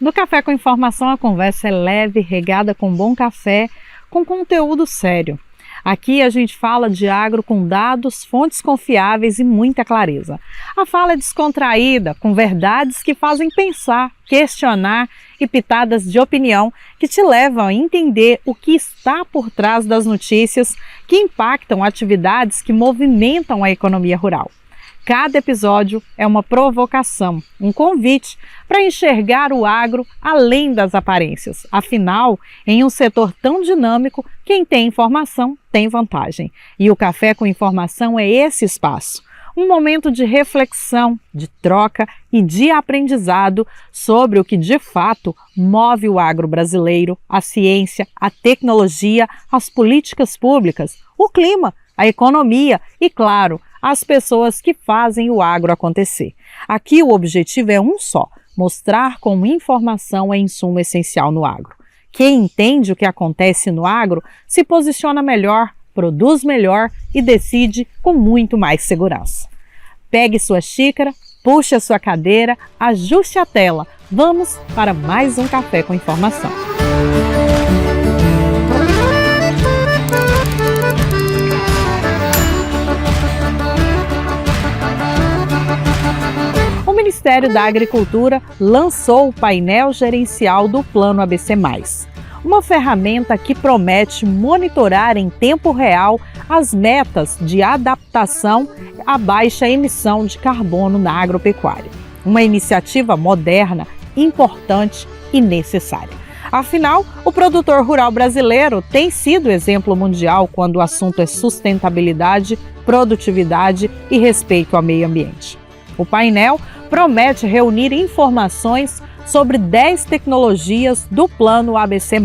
No Café com Informação, a conversa é leve, regada com bom café, com conteúdo sério. Aqui a gente fala de agro com dados, fontes confiáveis e muita clareza. A fala é descontraída, com verdades que fazem pensar, questionar e pitadas de opinião que te levam a entender o que está por trás das notícias que impactam atividades que movimentam a economia rural. Cada episódio é uma provocação, um convite para enxergar o agro além das aparências. Afinal, em um setor tão dinâmico, quem tem informação tem vantagem. E o Café com Informação é esse espaço. Um momento de reflexão, de troca e de aprendizado sobre o que de fato move o agro brasileiro, a ciência, a tecnologia, as políticas públicas, o clima, a economia e, claro, as pessoas que fazem o agro acontecer. Aqui o objetivo é um só: mostrar como informação é insumo essencial no agro. Quem entende o que acontece no agro se posiciona melhor, produz melhor e decide com muito mais segurança. Pegue sua xícara, puxe a sua cadeira, ajuste a tela. Vamos para mais um Café com Informação. O Ministério da Agricultura lançou o painel gerencial do Plano ABC+, uma ferramenta que promete monitorar em tempo real as metas de adaptação à baixa emissão de carbono na agropecuária. Uma iniciativa moderna, importante e necessária. Afinal, o produtor rural brasileiro tem sido exemplo mundial quando o assunto é sustentabilidade, produtividade e respeito ao meio ambiente. O painel promete reunir informações sobre 10 tecnologias do Plano ABC+,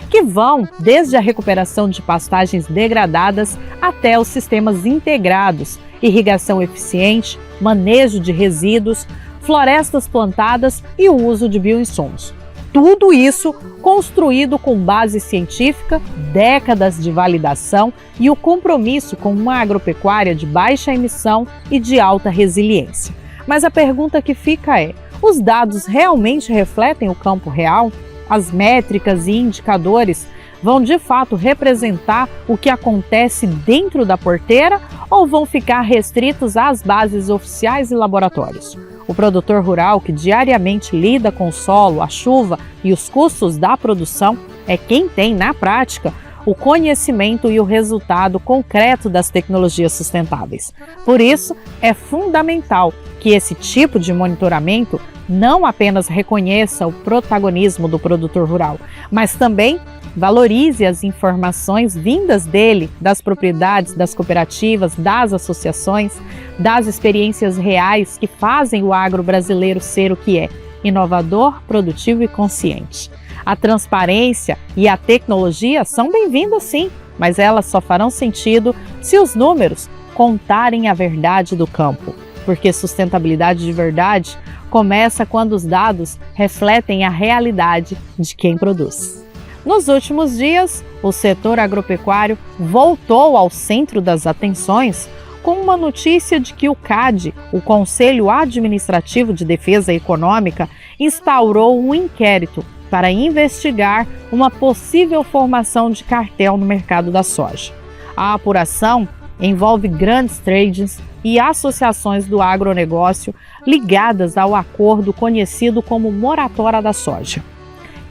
que vão desde a recuperação de pastagens degradadas até os sistemas integrados, irrigação eficiente, manejo de resíduos, florestas plantadas e o uso de bioinsumos. Tudo isso construído com base científica, décadas de validação e o compromisso com uma agropecuária de baixa emissão e de alta resiliência. Mas a pergunta que fica é: os dados realmente refletem o campo real? As métricas e indicadores vão de fato representar o que acontece dentro da porteira ou vão ficar restritos às bases oficiais e laboratórios? O produtor rural, que diariamente lida com o solo, a chuva e os custos da produção, é quem tem, na prática, o conhecimento e o resultado concreto das tecnologias sustentáveis. Por isso, é fundamental que esse tipo de monitoramento não apenas reconheça o protagonismo do produtor rural, mas também valorize as informações vindas dele, das propriedades, das cooperativas, das associações, das experiências reais que fazem o agro brasileiro ser o que é: inovador, produtivo e consciente. A transparência e a tecnologia são bem-vindas sim, mas elas só farão sentido se os números contarem a verdade do campo, porque sustentabilidade de verdade começa quando os dados refletem a realidade de quem produz. Nos últimos dias, o setor agropecuário voltou ao centro das atenções com uma notícia de que o CAD, o Conselho Administrativo de Defesa Econômica, instaurou um inquérito para investigar uma possível formação de cartel no mercado da soja. A apuração envolve grandes tradings e associações do agronegócio ligadas ao acordo conhecido como Moratória da Soja,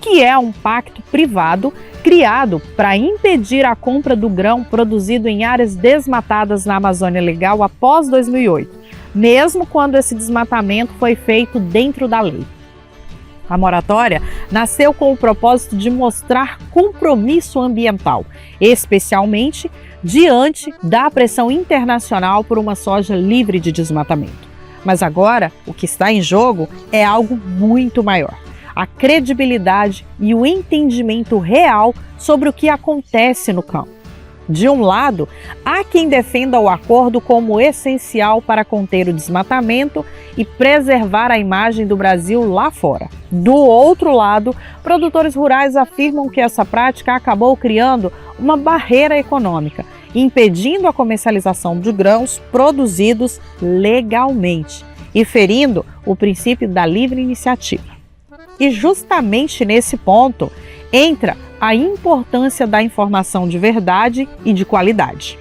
que é um pacto privado criado para impedir a compra do grão produzido em áreas desmatadas na Amazônia Legal após 2008, mesmo quando esse desmatamento foi feito dentro da lei. A moratória nasceu com o propósito de mostrar compromisso ambiental, especialmente diante da pressão internacional por uma soja livre de desmatamento. Mas agora, o que está em jogo é algo muito maior: a credibilidade e o entendimento real sobre o que acontece no campo. De um lado, há quem defenda o acordo como essencial para conter o desmatamento e preservar a imagem do Brasil lá fora. Do outro lado, produtores rurais afirmam que essa prática acabou criando uma barreira econômica, impedindo a comercialização de grãos produzidos legalmente e ferindo o princípio da livre iniciativa. E justamente nesse ponto entra a importância da informação de verdade e de qualidade.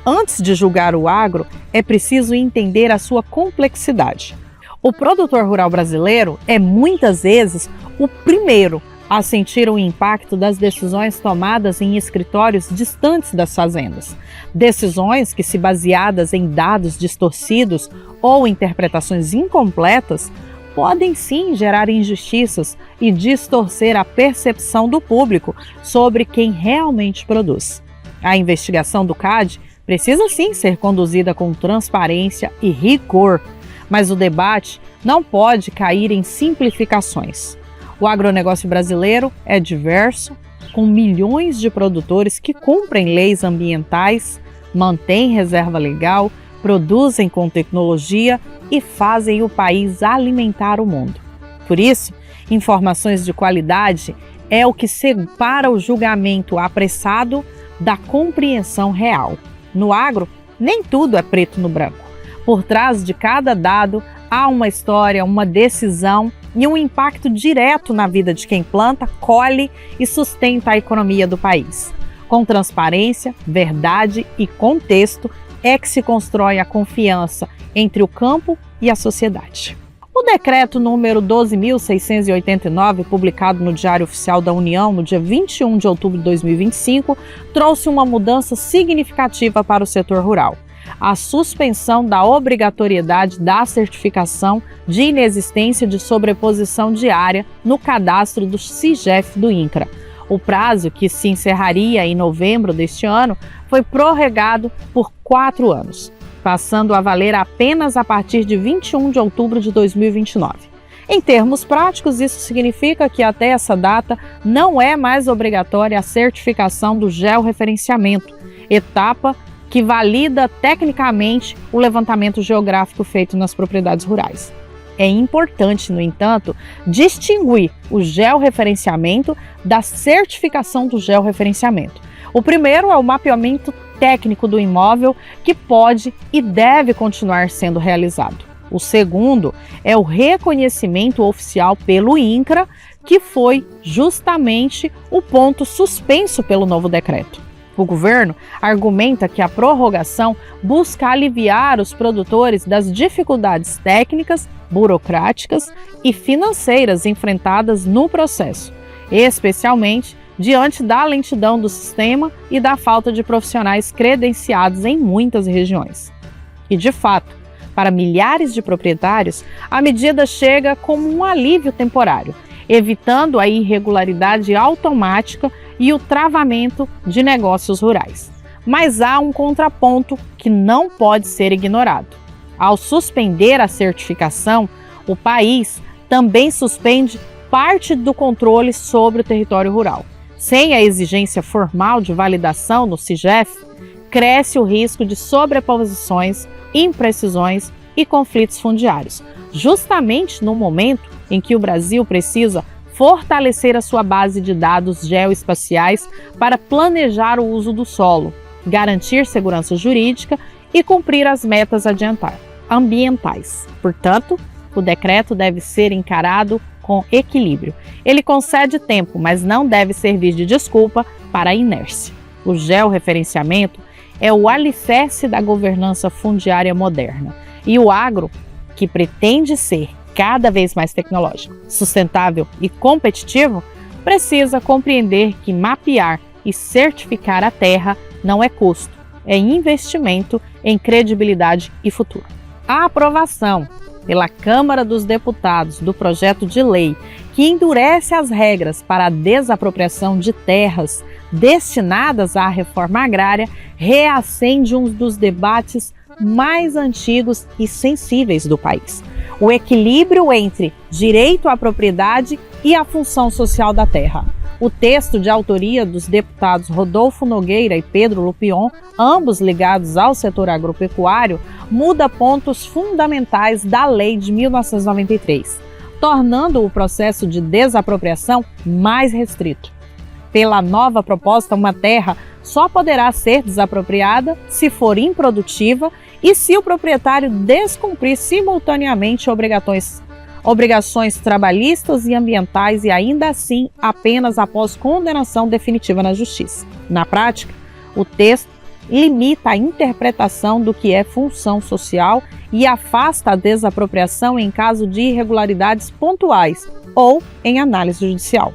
Antes de julgar o agro, é preciso entender a sua complexidade. O produtor rural brasileiro é muitas vezes o primeiro a sentir o impacto das decisões tomadas em escritórios distantes das fazendas. Decisões que, se baseadas em dados distorcidos ou interpretações incompletas, podem sim gerar injustiças e distorcer a percepção do público sobre quem realmente produz. A investigação do CADE precisa sim ser conduzida com transparência e rigor, mas o debate não pode cair em simplificações. O agronegócio brasileiro é diverso, com milhões de produtores que cumprem leis ambientais, mantêm reserva legal, produzem com tecnologia e fazem o país alimentar o mundo. Por isso, informações de qualidade é o que separa o julgamento apressado da compreensão real. No agro, nem tudo é preto no branco. Por trás de cada dado há uma história, uma decisão e um impacto direto na vida de quem planta, colhe e sustenta a economia do país. Com transparência, verdade e contexto é que se constrói a confiança entre o campo e a sociedade. O decreto número 12.689, publicado no Diário Oficial da União no dia 21 de outubro de 2025, trouxe uma mudança significativa para o setor rural: a suspensão da obrigatoriedade da certificação de inexistência de sobreposição de área no cadastro do SIGEF do INCRA. O prazo, que se encerraria em novembro deste ano, foi prorrogado por 4 anos, passando a valer apenas a partir de 21 de outubro de 2029. Em termos práticos, isso significa que até essa data não é mais obrigatória a certificação do georreferenciamento, etapa que valida tecnicamente o levantamento geográfico feito nas propriedades rurais. É importante, no entanto, distinguir o georreferenciamento da certificação do georreferenciamento. O primeiro é o mapeamento técnico do imóvel, que pode e deve continuar sendo realizado. O segundo é o reconhecimento oficial pelo INCRA, que foi justamente o ponto suspenso pelo novo decreto. O governo argumenta que a prorrogação busca aliviar os produtores das dificuldades técnicas, burocráticas e financeiras enfrentadas no processo, especialmente diante da lentidão do sistema e da falta de profissionais credenciados em muitas regiões. E, de fato, para milhares de proprietários, a medida chega como um alívio temporário, evitando a irregularidade automática e o travamento de negócios rurais. Mas há um contraponto que não pode ser ignorado. Ao suspender a certificação, o país também suspende parte do controle sobre o território rural. Sem a exigência formal de validação no SIGEF, cresce o risco de sobreposições, imprecisões e conflitos fundiários, justamente no momento em que o Brasil precisa fortalecer a sua base de dados geoespaciais para planejar o uso do solo, garantir segurança jurídica e cumprir as metas ambientais. Portanto, o decreto deve ser encarado com equilíbrio. Ele concede tempo, mas não deve servir de desculpa para a inércia. O georreferenciamento é o alicerce da governança fundiária moderna, e o agro, que pretende ser cada vez mais tecnológico, sustentável e competitivo, precisa compreender que mapear e certificar a terra não é custo, é investimento em credibilidade e futuro. A aprovação pela Câmara dos Deputados do projeto de lei que endurece as regras para a desapropriação de terras destinadas à reforma agrária reacende um dos debates mais antigos e sensíveis do país: o equilíbrio entre direito à propriedade e a função social da terra. O texto, de autoria dos deputados Rodolfo Nogueira e Pedro Lupion, ambos ligados ao setor agropecuário, muda pontos fundamentais da Lei de 1993, tornando o processo de desapropriação mais restrito. Pela nova proposta, uma terra só poderá ser desapropriada se for improdutiva e se o proprietário descumprir simultaneamente obrigações trabalhistas e ambientais e ainda assim apenas após condenação definitiva na justiça. Na prática, o texto limita a interpretação do que é função social e afasta a desapropriação em caso de irregularidades pontuais ou em análise judicial.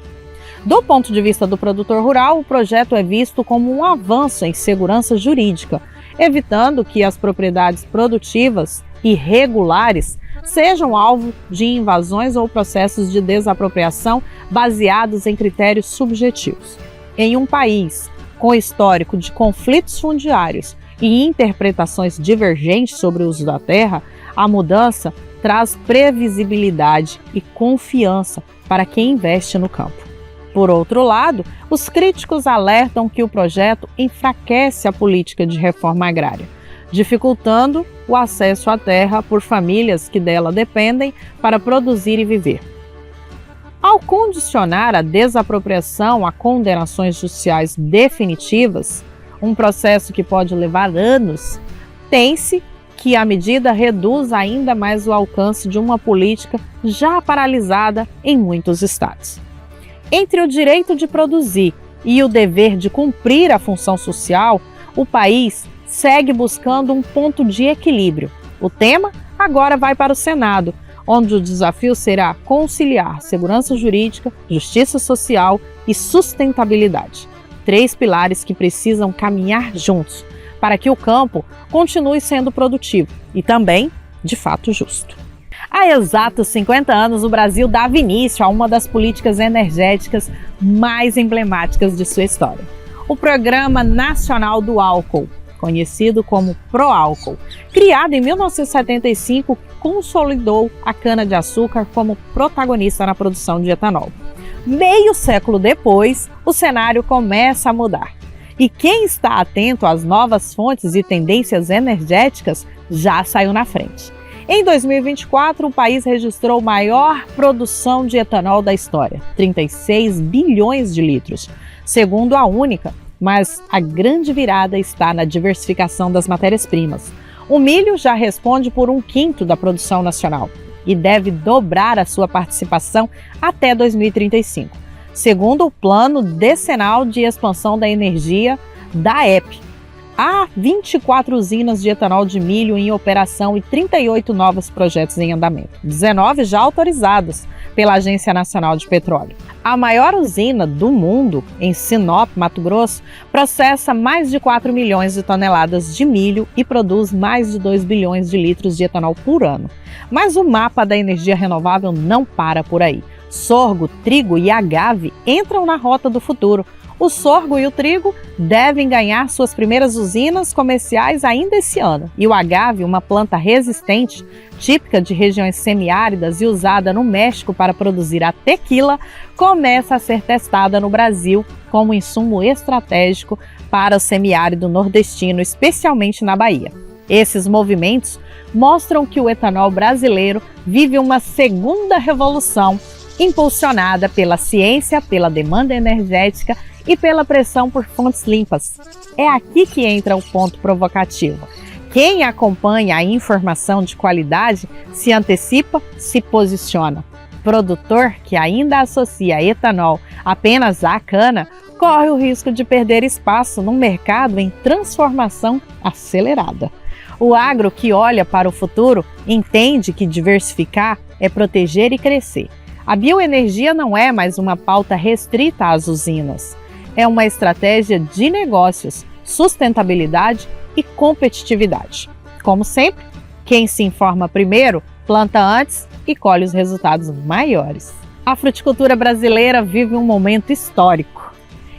Do ponto de vista do produtor rural, o projeto é visto como um avanço em segurança jurídica, evitando que as propriedades produtivas irregulares sejam alvo de invasões ou processos de desapropriação baseados em critérios subjetivos. Em um país com histórico de conflitos fundiários e interpretações divergentes sobre o uso da terra, a mudança traz previsibilidade e confiança para quem investe no campo. Por outro lado, os críticos alertam que o projeto enfraquece a política de reforma agrária, dificultando o acesso à terra por famílias que dela dependem para produzir e viver. Ao condicionar a desapropriação a condenações judiciais definitivas, um processo que pode levar anos, tem-se que a medida reduz ainda mais o alcance de uma política já paralisada em muitos estados. Entre o direito de produzir e o dever de cumprir a função social, o país segue buscando um ponto de equilíbrio. O tema agora vai para o Senado, onde o desafio será conciliar segurança jurídica, justiça social e sustentabilidade. 3 pilares que precisam caminhar juntos para que o campo continue sendo produtivo e também, de fato, justo. Há exatos 50 anos, o Brasil dava início a uma das políticas energéticas mais emblemáticas de sua história. O Programa Nacional do Álcool, conhecido como Proálcool, criado em 1975, consolidou a cana-de-açúcar como protagonista na produção de etanol. Meio século depois, o cenário começa a mudar. E quem está atento às novas fontes e tendências energéticas já saiu na frente. Em 2024, o país registrou maior produção de etanol da história, 36 bilhões de litros, segundo a Única, mas a grande virada está na diversificação das matérias-primas. O milho já responde por 1/5 da produção nacional e deve dobrar a sua participação até 2035, segundo o Plano Decenal de Expansão da Energia da EPE. Há 24 usinas de etanol de milho em operação e 38 novos projetos em andamento, 19 já autorizados pela Agência Nacional de Petróleo. A maior usina do mundo, em Sinop, Mato Grosso, processa mais de 4 milhões de toneladas de milho e produz mais de 2 bilhões de litros de etanol por ano. Mas o mapa da energia renovável não para por aí. Sorgo, trigo e agave entram na rota do futuro. O sorgo e o trigo devem ganhar suas primeiras usinas comerciais ainda esse ano. E o agave, uma planta resistente, típica de regiões semiáridas e usada no México para produzir a tequila, começa a ser testada no Brasil como insumo estratégico para o semiárido nordestino, especialmente na Bahia. Esses movimentos mostram que o etanol brasileiro vive uma segunda revolução, impulsionada pela ciência, pela demanda energética e pela pressão por fontes limpas. É aqui que entra o ponto provocativo. Quem acompanha a informação de qualidade se antecipa, se posiciona. Produtor que ainda associa etanol apenas à cana corre o risco de perder espaço num mercado em transformação acelerada. O agro que olha para o futuro entende que diversificar é proteger e crescer. A bioenergia não é mais uma pauta restrita às usinas. É uma estratégia de negócios, sustentabilidade e competitividade. Como sempre, quem se informa primeiro, planta antes e colhe os resultados maiores. A fruticultura brasileira vive um momento histórico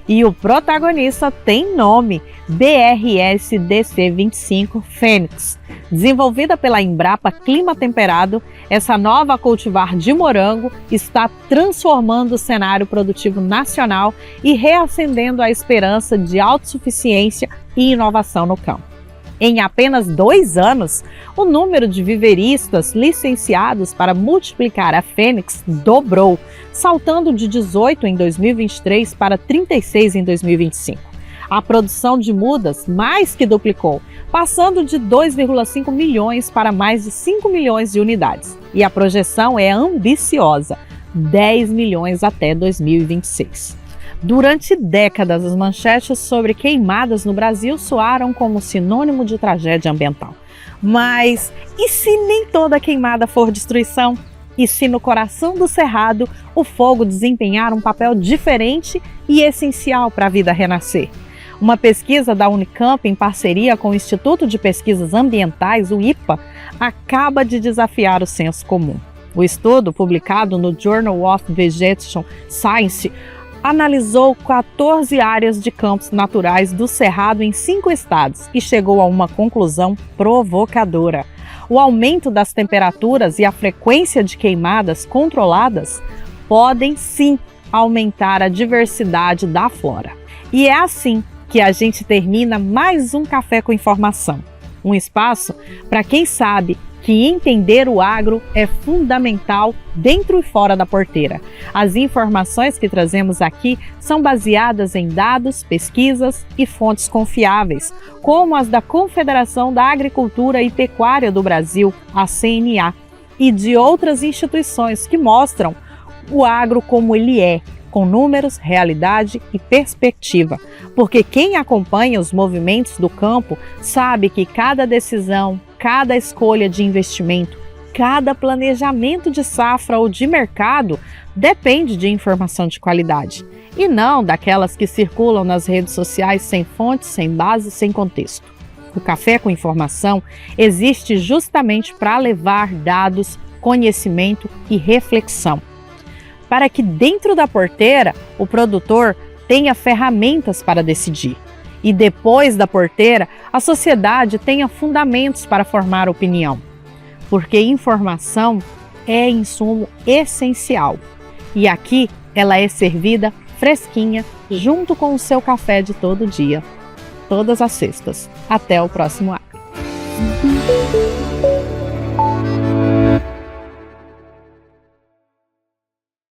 e o protagonista tem nome: BRS-DC25 Fênix. Desenvolvida pela Embrapa Clima Temperado, essa nova cultivar de morango está transformando o cenário produtivo nacional e reacendendo a esperança de autossuficiência e inovação no campo. Em apenas 2 anos, o número de viveristas licenciados para multiplicar a Fênix dobrou, saltando de 18 em 2023 para 36 em 2025. A produção de mudas mais que duplicou, passando de 2,5 milhões para mais de 5 milhões de unidades. E a projeção é ambiciosa, 10 milhões até 2026. Durante décadas, as manchetes sobre queimadas no Brasil soaram como sinônimo de tragédia ambiental. Mas e se nem toda queimada for destruição? E se no coração do cerrado o fogo desempenhar um papel diferente e essencial para a vida renascer? Uma pesquisa da Unicamp, em parceria com o Instituto de Pesquisas Ambientais, o IPA, acaba de desafiar o senso comum. O estudo, publicado no Journal of Vegetation Science, analisou 14 áreas de campos naturais do Cerrado em 5 estados e chegou a uma conclusão provocadora. O aumento das temperaturas e a frequência de queimadas controladas podem sim aumentar a diversidade da flora. E é assim que a gente termina mais um Café com Informação. Um espaço para quem sabe que entender o agro é fundamental dentro e fora da porteira. As informações que trazemos aqui são baseadas em dados, pesquisas e fontes confiáveis, como as da Confederação da Agricultura e Pecuária do Brasil, a CNA, e de outras instituições que mostram o agro como ele é, com números, realidade e perspectiva. Porque quem acompanha os movimentos do campo sabe que cada decisão, cada escolha de investimento, cada planejamento de safra ou de mercado depende de informação de qualidade e não daquelas que circulam nas redes sociais sem fonte, sem base, sem contexto. O Café com Informação existe justamente para levar dados, conhecimento e reflexão, para que dentro da porteira o produtor tenha ferramentas para decidir. E depois da porteira, a sociedade tenha fundamentos para formar opinião. Porque informação é insumo essencial. E aqui ela é servida fresquinha, junto com o seu café de todo dia. Todas as sextas. Até o próximo Agro.